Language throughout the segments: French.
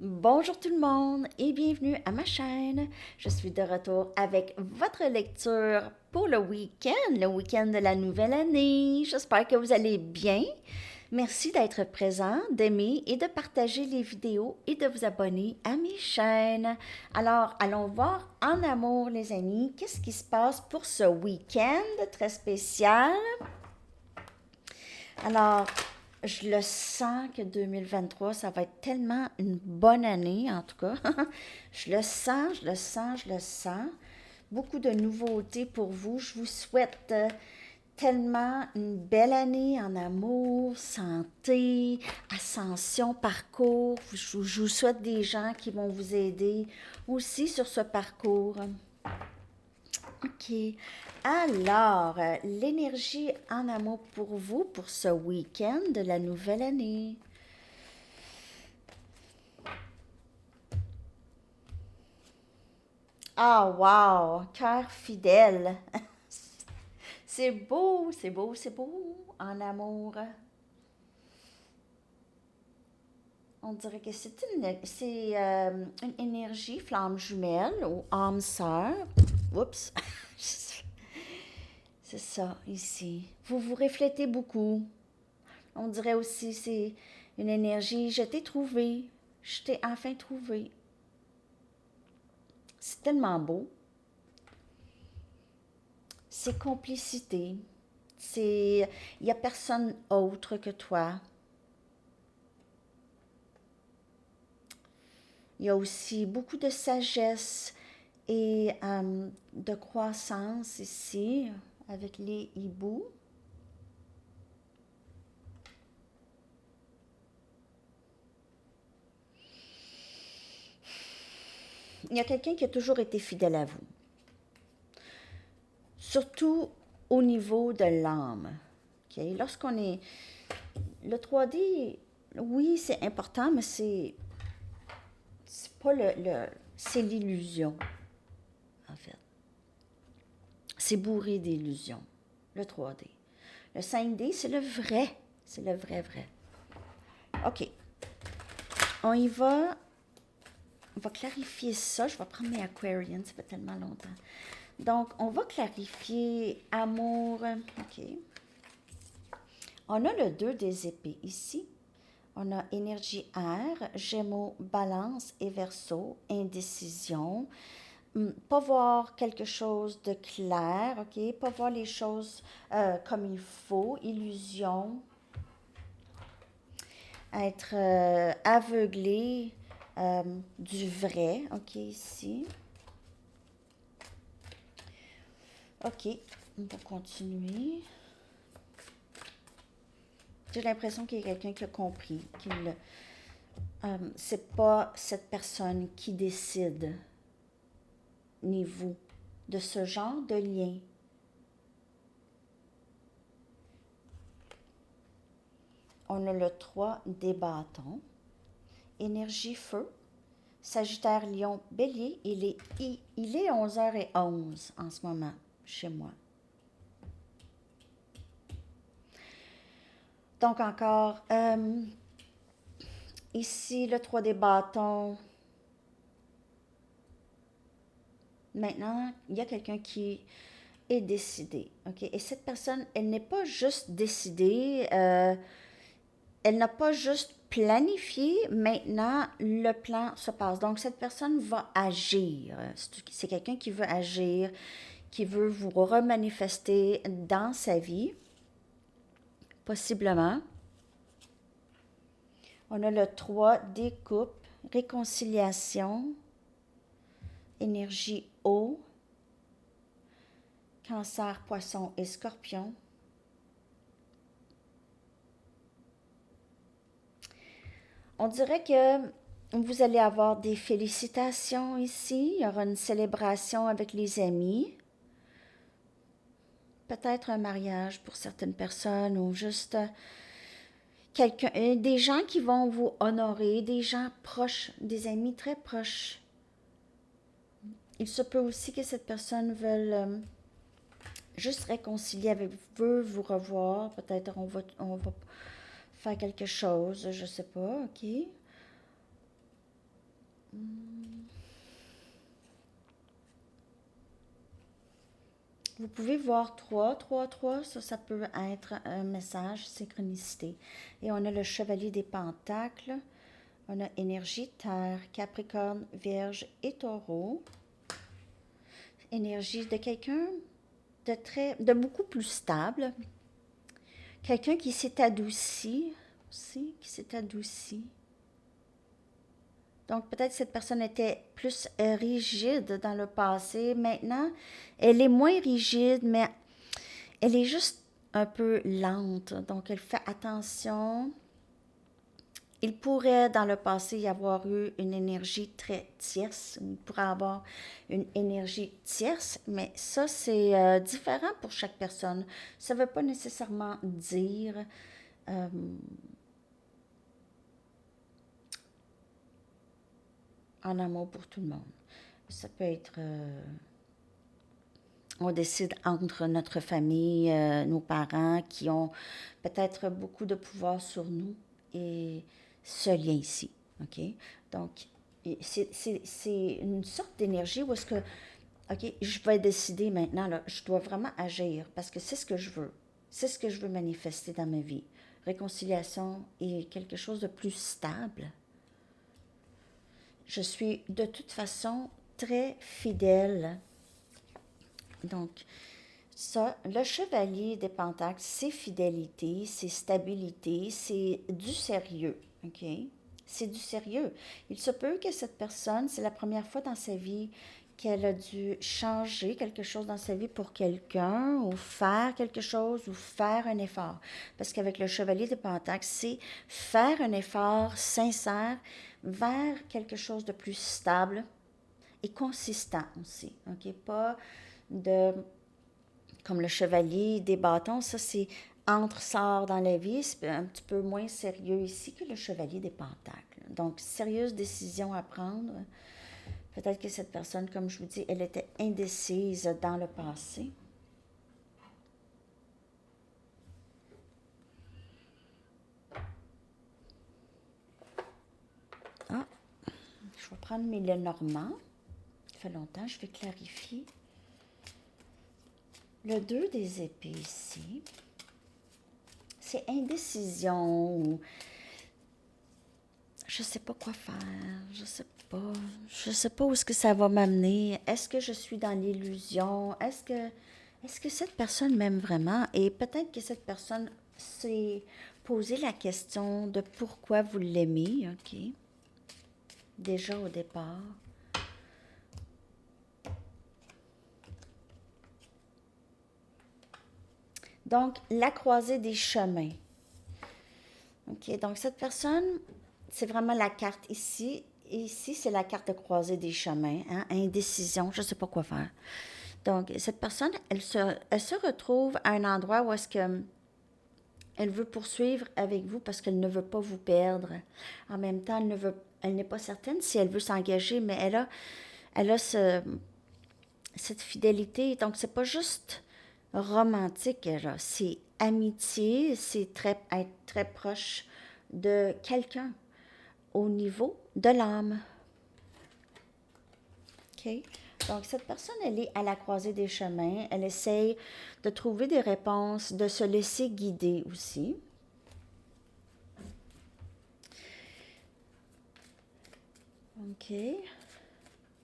Bonjour tout le monde et bienvenue à ma chaîne. Je suis de retour avec votre lecture pour le week-end de la nouvelle année. J'espère que vous allez bien. Merci d'être présent, d'aimer et de partager les vidéos et de vous abonner à mes chaînes. Alors, allons voir en amour les amis, qu'est-ce qui se passe pour ce week-end très spécial. Alors, je le sens que 2023, ça va être tellement une bonne année, en tout cas. Je le sens, je le sens, je le sens. Beaucoup de nouveautés pour vous. Je vous souhaite tellement une belle année en amour, santé, ascension, parcours. Je vous souhaite des gens qui vont vous aider aussi sur ce parcours. OK. Alors, l'énergie en amour pour vous pour ce week-end de la nouvelle année. Ah, wow! Cœur fidèle. C'est beau, c'est beau, c'est beau en amour. On dirait que une énergie flamme jumelle ou âme sœur. Oups! C'est ça, ici. Vous vous reflétez beaucoup. On dirait aussi c'est une énergie, je t'ai trouvé, je t'ai enfin trouvé. C'est tellement beau. C'est complicité. Il n'y a personne autre que toi. Il y a aussi beaucoup de sagesse et de croissance ici avec les hiboux. Il y a quelqu'un qui a toujours été fidèle à vous, surtout au niveau de l'âme. Okay? Lorsqu'on est... Le 3D, oui, c'est important, mais c'est pas c'est l'illusion, en fait. C'est bourré d'illusions, le 3D. Le 5D, c'est le vrai. C'est le vrai, vrai. OK. On y va. On va clarifier ça. Je vais prendre mes Aquarians, ça fait tellement longtemps. Donc, on va clarifier amour. OK. On a le 2 des épées ici. On a énergie air, Gémeaux, Balance et Verseau, indécision. Pas voir quelque chose de clair, OK? Pas voir les choses comme il faut, illusion. Être aveuglé du vrai, OK, ici. OK, on va continuer. J'ai l'impression qu'il y a quelqu'un qui a compris qu'il c'est pas cette personne qui décide, ni vous, de ce genre de lien. On a le 3 des bâtons, énergie feu, Sagittaire, Lion, Bélier, il est 11h11 en ce moment chez moi. Donc encore, ici le 3 des bâtons. Maintenant, il y a quelqu'un qui est décidé. OK? Et cette personne, elle n'est pas juste décidée, elle n'a pas juste planifié, maintenant le plan se passe. Donc cette personne va agir. C'est quelqu'un qui veut agir, qui veut vous remanifester dans sa vie, possiblement. On a le 3 des coupes, réconciliation, énergie eau, cancer, poisson et scorpion. On dirait que vous allez avoir des félicitations ici. Il y aura une célébration avec les amis. Peut-être un mariage pour certaines personnes ou juste quelqu'un, des gens qui vont vous honorer, des gens proches, des amis très proches. Il se peut aussi que cette personne veuille juste réconcilier avec vous, veut vous revoir. Peut-être on va faire quelque chose, je sais pas, ok? Vous pouvez voir 3, 3, 3. Ça peut être un message, synchronicité. Et on a le chevalier des pentacles. On a énergie terre, Capricorne, Vierge et Taureau. Énergie de quelqu'un de beaucoup plus stable. Quelqu'un qui s'est adouci aussi, qui s'est adouci. Donc peut-être cette personne était plus rigide dans le passé. Maintenant, elle est moins rigide, mais elle est juste un peu lente. Donc elle fait attention. Il pourrait dans le passé y avoir eu une énergie très tierce. Il pourrait avoir une énergie tierce, mais ça c'est différent pour chaque personne. Ça ne veut pas nécessairement dire euh, en amour pour tout le monde. Ça peut être, on décide entre notre famille, nos parents qui ont peut-être beaucoup de pouvoir sur nous et ce lien ici. OK? Donc, c'est une sorte d'énergie où est-ce que, OK, je vais décider maintenant, là, je dois vraiment agir parce que c'est ce que je veux. C'est ce que je veux manifester dans ma vie. Réconciliation et quelque chose de plus stable. Je suis de toute façon très fidèle. Donc, ça, le chevalier des pentacles, c'est fidélité, c'est stabilité, c'est du sérieux, OK? C'est du sérieux. Il se peut que cette personne, c'est la première fois dans sa vie qu'elle a dû changer quelque chose dans sa vie pour quelqu'un ou faire quelque chose ou faire un effort. Parce qu'avec le chevalier des pentacles, c'est faire un effort sincère vers quelque chose de plus stable et consistant aussi, OK? Pas de comme le chevalier des bâtons, ça c'est entre-sort dans la vie, c'est un petit peu moins sérieux ici que le chevalier des pentacles. Donc, sérieuse décision à prendre. Peut-être que cette personne, comme je vous dis, elle était indécise dans le passé. Ah, je vais prendre mes Lenormand. Ça fait longtemps, je vais clarifier. Le 2 des épées ici, c'est indécision ou je sais pas quoi faire, je sais pas. Je sais pas où est-ce que ça va m'amener. Est-ce que je suis dans l'illusion? Est-ce que cette personne m'aime vraiment? Et peut-être que cette personne s'est posé la question de pourquoi vous l'aimez, OK? Déjà au départ. Donc, la croisée des chemins. OK, donc cette personne, c'est vraiment la carte ici. Ici, c'est la carte de croisée des chemins, hein? Indécision, je ne sais pas quoi faire. Donc, cette personne, elle se retrouve à un endroit où est-ce que elle veut poursuivre avec vous parce qu'elle ne veut pas vous perdre. En même temps, elle n'est pas certaine si elle veut s'engager, mais elle a cette fidélité. Donc, c'est pas juste romantique, là. C'est amitié, c'est être très proche de quelqu'un au niveau de l'âme. OK? Donc, cette personne, elle est à la croisée des chemins. Elle essaye de trouver des réponses, de se laisser guider aussi. OK.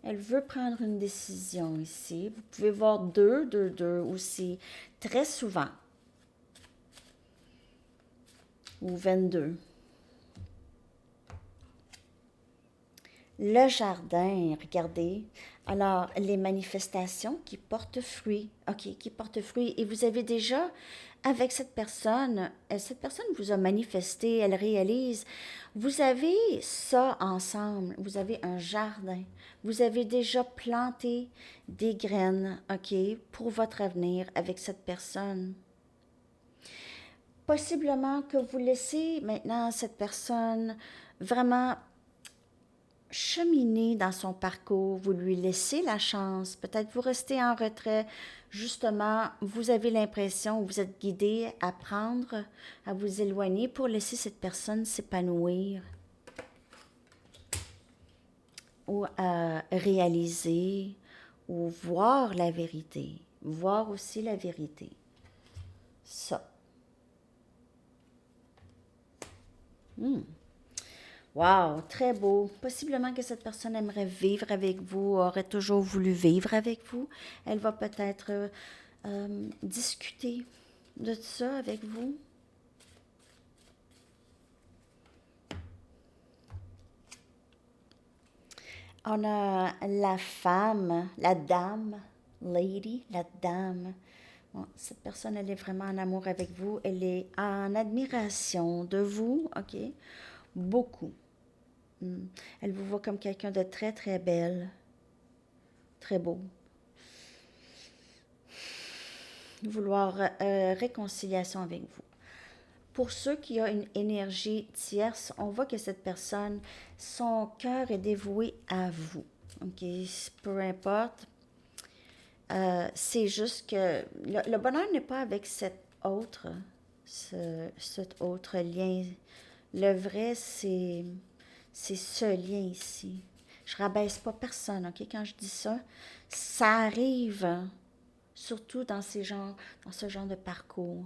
Elle veut prendre une décision ici. Vous pouvez voir 2, 2, 2 aussi, très souvent. Ou 22. Le jardin, regardez. Alors, les manifestations qui portent fruit. OK, qui portent fruit. Et vous avez déjà, avec cette personne vous a manifesté, elle réalise, vous avez ça ensemble. Vous avez un jardin. Vous avez déjà planté des graines, OK, pour votre avenir avec cette personne. Possiblement que vous laissez maintenant cette personne vraiment cheminer dans son parcours, vous lui laissez la chance, peut-être vous restez en retrait, justement, vous avez l'impression, vous êtes guidé à prendre, à vous éloigner pour laisser cette personne s'épanouir. ou à réaliser ou voir la vérité. Voir aussi la vérité. Ça. Wow, très beau. Possiblement que cette personne aimerait vivre avec vous, aurait toujours voulu vivre avec vous. Elle va peut-être discuter de ça avec vous. On a la femme, la dame, lady, la dame. Bon, cette personne, elle est vraiment en amour avec vous. Elle est en admiration de vous, OK? Beaucoup. Elle vous voit comme quelqu'un de très, très belle, très beau. Vouloir réconciliation avec vous. Pour ceux qui ont une énergie tierce, on voit que cette personne, son cœur est dévoué à vous. OK? Peu importe. C'est juste que le bonheur n'est pas avec cet autre lien. Le vrai, c'est ce lien ici. Je rabaisse pas personne, OK? Quand je dis ça, ça arrive, surtout dans ce genre de parcours.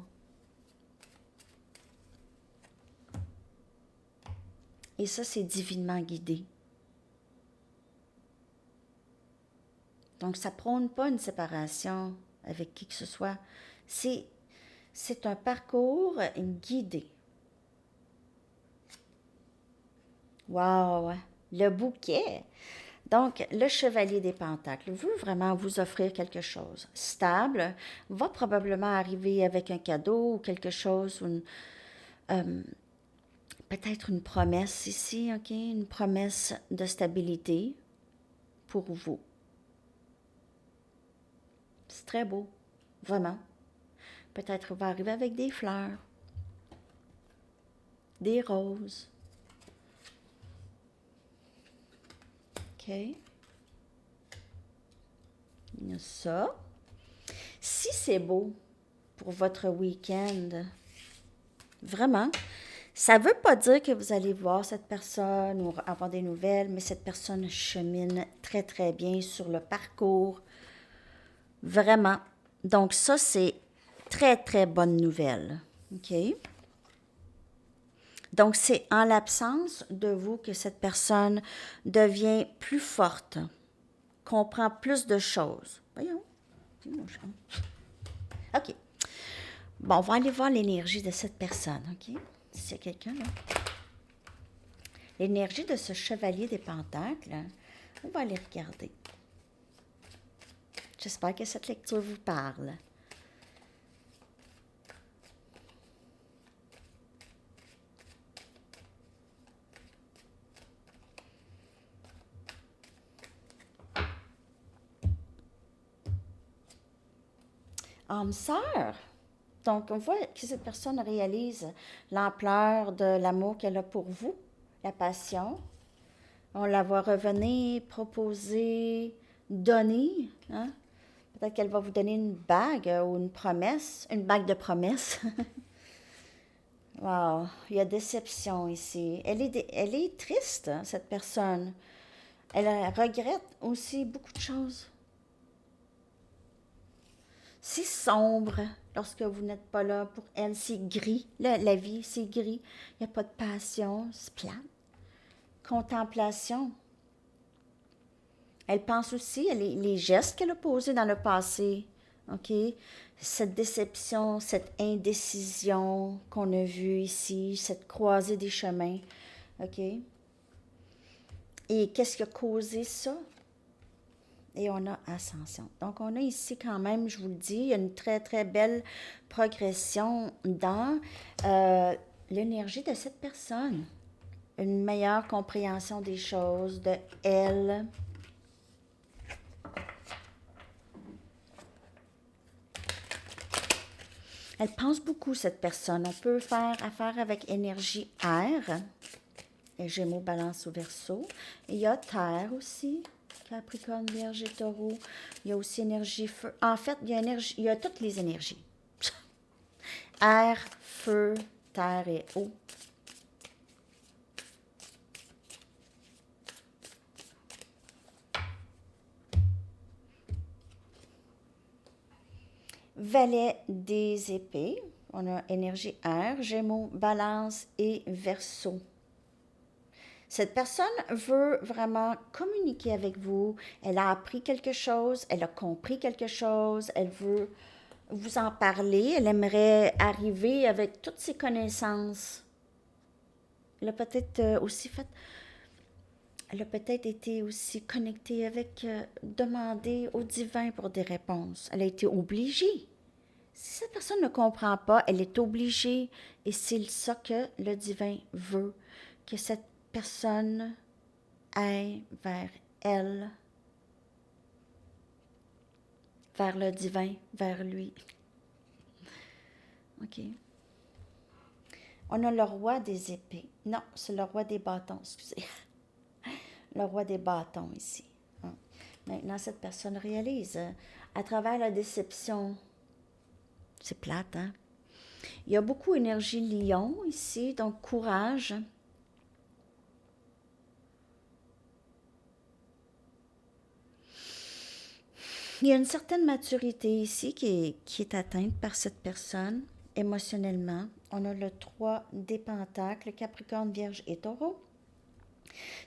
Et ça, c'est divinement guidé. Donc, ça prône pas une séparation avec qui que ce soit. C'est un parcours guidé. Wow! Le bouquet. Donc, le chevalier des pentacles veut vraiment vous offrir quelque chose. Stable, va probablement arriver avec un cadeau ou quelque chose, peut-être une promesse ici, OK? Une promesse de stabilité pour vous. C'est très beau, vraiment. Peut-être va arriver avec des fleurs, des roses. OK? Il y a ça. Si c'est beau pour votre week-end, vraiment, ça ne veut pas dire que vous allez voir cette personne ou avoir des nouvelles, mais cette personne chemine très, très bien sur le parcours. Vraiment. Donc ça, c'est très, très bonne nouvelle. OK? Donc, c'est en l'absence de vous que cette personne devient plus forte, comprend plus de choses. Voyons. OK. Bon, on va aller voir l'énergie de cette personne, OK? S'il y a quelqu'un, là. L'énergie de ce chevalier des pentacles, on va aller regarder. J'espère que cette lecture vous parle. Âme sœur. Donc, on voit que cette personne réalise l'ampleur de l'amour qu'elle a pour vous, la passion. On la voit revenir, proposer, donner. Hein? Peut-être qu'elle va vous donner une bague ou une promesse, une bague de promesse. Wow, il y a déception ici. Elle est triste, hein, cette personne. Elle regrette aussi beaucoup de choses. C'est sombre lorsque vous n'êtes pas là pour elle. C'est gris. La vie, c'est gris. Il n'y a pas de passion. C'est plat. Contemplation. Elle pense aussi à les gestes qu'elle a posés dans le passé. OK? Cette déception, cette indécision qu'on a vue ici, cette croisée des chemins. OK? Et qu'est-ce qui a causé ça? Et on a ascension. Donc, on a ici quand même, je vous le dis, il y a une très, très belle progression dans l'énergie de cette personne. Une meilleure compréhension des choses, de elle. Elle pense beaucoup, cette personne. On peut faire affaire avec énergie air. Et Gémeaux, Balance au Verseau. Et il y a terre aussi. Capricorne, Vierge et Taureau. Il y a aussi énergie feu. En fait, il y a toutes les énergies. Air, feu, terre et eau. Valet des épées, on a énergie air, Gémeaux, Balance et Verseau. Cette personne veut vraiment communiquer avec vous. Elle a appris quelque chose, elle a compris quelque chose, elle veut vous en parler. Elle aimerait arriver avec toutes ses connaissances. Elle a peut-être aussi fait, elle a peut-être été aussi connectée avec demander au divin pour des réponses. Elle a été obligée. Si cette personne ne comprend pas, elle est obligée et c'est ça que le divin veut, que cette personne aille vers elle, vers le divin, vers lui. OK. On a le roi des épées. Non, c'est le roi des bâtons, excusez. Le roi des bâtons ici. Hein. Maintenant, cette personne réalise, à travers la déception, c'est plate, hein? Il y a beaucoup d'énergie lion ici, donc courage. Il y a une certaine maturité ici qui est atteinte par cette personne émotionnellement. On a le 3 des pentacles, Capricorne, Vierge et Taureau.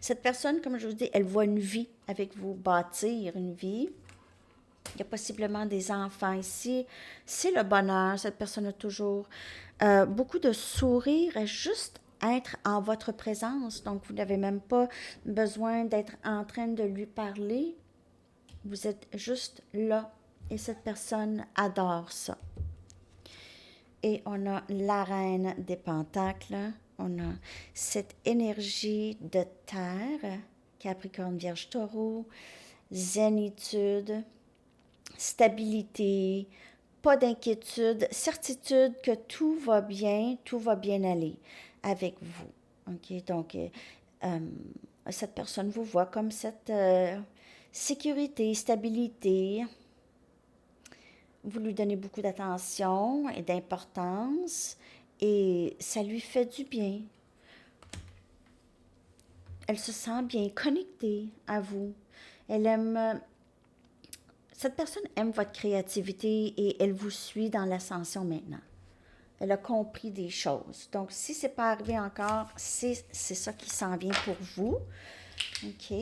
Cette personne, comme je vous dis, elle voit une vie avec vous, bâtir une vie. Il y a possiblement des enfants ici. C'est le bonheur. Cette personne a toujours beaucoup de sourire et juste être en votre présence. Donc, vous n'avez même pas besoin d'être en train de lui parler. Vous êtes juste là et cette personne adore ça. Et on a la reine des pentacles. On a cette énergie de terre, Capricorne, Vierge, Taureau, zénitude, stabilité, pas d'inquiétude, certitude que tout va bien aller avec vous. OK? Donc, cette personne vous voit comme cette sécurité, stabilité. Vous lui donnez beaucoup d'attention et d'importance et ça lui fait du bien. Elle se sent bien connectée à vous. Elle aime... Cette personne aime votre créativité et elle vous suit dans l'ascension maintenant. Elle a compris des choses. Donc, si ce n'est pas arrivé encore, c'est ça qui s'en vient pour vous. OK.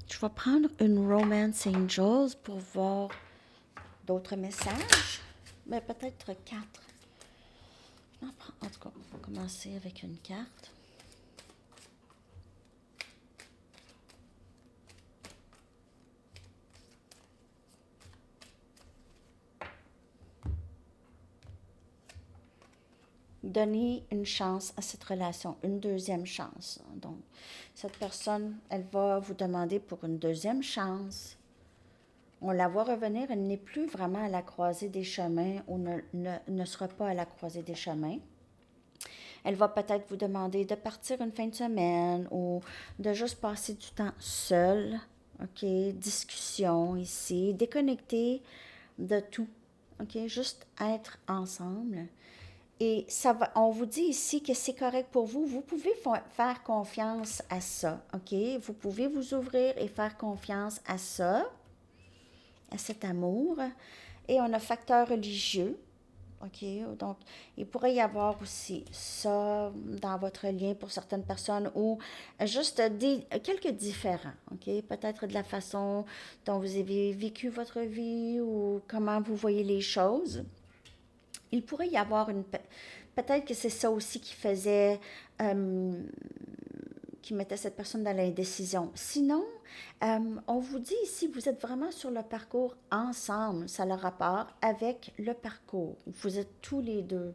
Je vais prendre une Romance Angels pour voir d'autres messages. Mais peut-être 4. En tout cas, on va commencer avec une carte. Donner une chance à cette relation, une deuxième chance. Donc, cette personne, elle va vous demander pour une deuxième chance. On la voit revenir, elle n'est plus vraiment à la croisée des chemins ou ne sera pas à la croisée des chemins. Elle va peut-être vous demander de partir une fin de semaine ou de juste passer du temps seul. OK? Discussion ici, déconnecter de tout. OK? Juste être ensemble. Et ça va, on vous dit ici que c'est correct pour vous. Vous pouvez faire confiance à ça. OK? Vous pouvez vous ouvrir et faire confiance à ça, à cet amour. Et on a facteur religieux. OK? Donc, il pourrait y avoir aussi ça dans votre lien pour certaines personnes ou juste quelques différents. OK? Peut-être de la façon dont vous avez vécu votre vie ou comment vous voyez les choses. Il pourrait y avoir peut-être que c'est ça aussi qui faisait, qui mettait cette personne dans l'indécision. Sinon, on vous dit ici, vous êtes vraiment sur le parcours ensemble. Ça a le rapport avec le parcours. Vous êtes tous les deux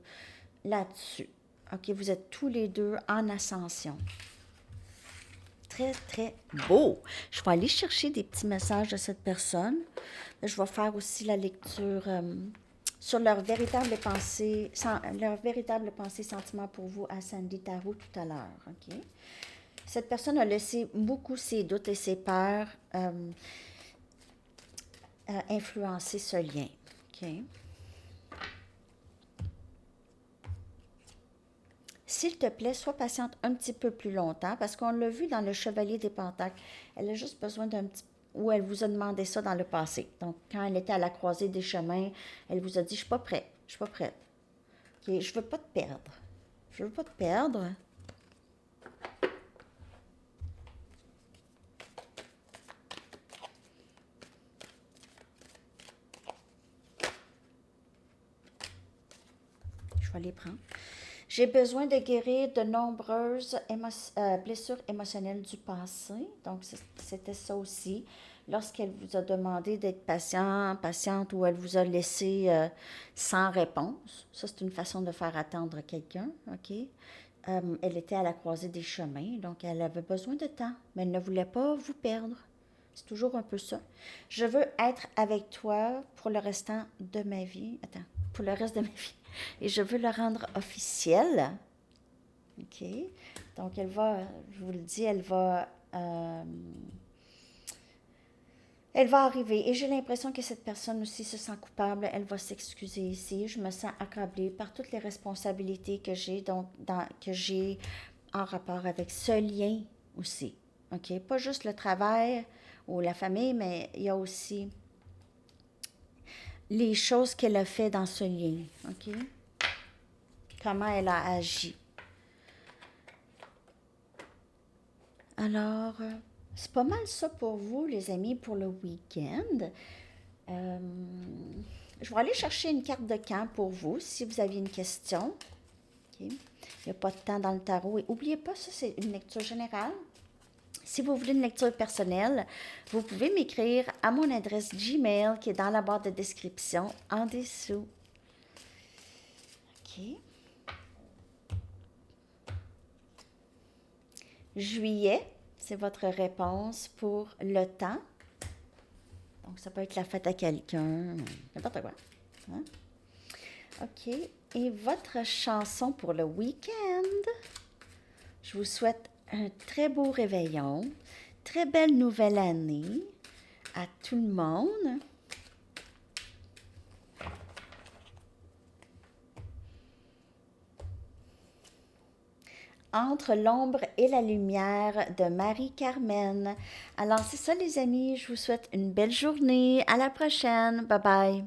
là-dessus. OK, vous êtes tous les deux en ascension. Très, très beau. Je vais aller chercher des petits messages de cette personne. Je vais faire aussi la lecture sur leur véritable pensée, sentiment pour vous à Sandy Tarot tout à l'heure. OK? Cette personne a laissé beaucoup ses doutes et ses peurs influencer ce lien. OK? S'il te plaît, sois patiente un petit peu plus longtemps parce qu'on l'a vu dans le Chevalier des Pentacles. Elle a juste besoin d'un ou elle vous a demandé ça dans le passé. Donc, quand elle était à la croisée des chemins, elle vous a dit, je suis pas prête, je suis pas prête. OK, je veux pas te perdre. Je veux pas te perdre. Je vais les prendre. J'ai besoin de guérir de nombreuses blessures émotionnelles du passé. Donc, c'était ça aussi. Lorsqu'elle vous a demandé d'être patiente, ou elle vous a laissé sans réponse. Ça, c'est une façon de faire attendre quelqu'un, OK? Elle était à la croisée des chemins, donc elle avait besoin de temps, mais elle ne voulait pas vous perdre. C'est toujours un peu ça. Je veux être avec toi pour le restant de ma vie. Attends, pour le reste de ma vie. Et je veux le rendre officiel. OK? Donc, je vous le dis, elle va arriver. Et j'ai l'impression que cette personne aussi se sent coupable. Elle va s'excuser ici. Je me sens accablée par toutes les responsabilités que j'ai, que j'ai en rapport avec ce lien aussi. OK? Pas juste le travail ou la famille, mais il y a aussi les choses qu'elle a fait dans ce lien. OK? Comment elle a agi. Alors, c'est pas mal ça pour vous, les amis, pour le week-end. Euh, je vais aller chercher une carte de camp pour vous, si vous aviez une question. OK? Il n'y a pas de temps dans le tarot. Et n'oubliez pas, ça, c'est une lecture générale. Si vous voulez une lecture personnelle, vous pouvez m'écrire à mon adresse Gmail qui est dans la barre de description en dessous. OK. Juillet, c'est votre réponse pour le temps. Donc, ça peut être la fête à quelqu'un, n'importe quoi. Hein? OK. Et votre chanson pour le week-end? Je vous souhaite un très beau réveillon, très belle nouvelle année à tout le monde. Entre l'ombre et la lumière de Marie-Carmen. Alors, c'est ça, les amis. Je vous souhaite une belle journée. À la prochaine. Bye bye.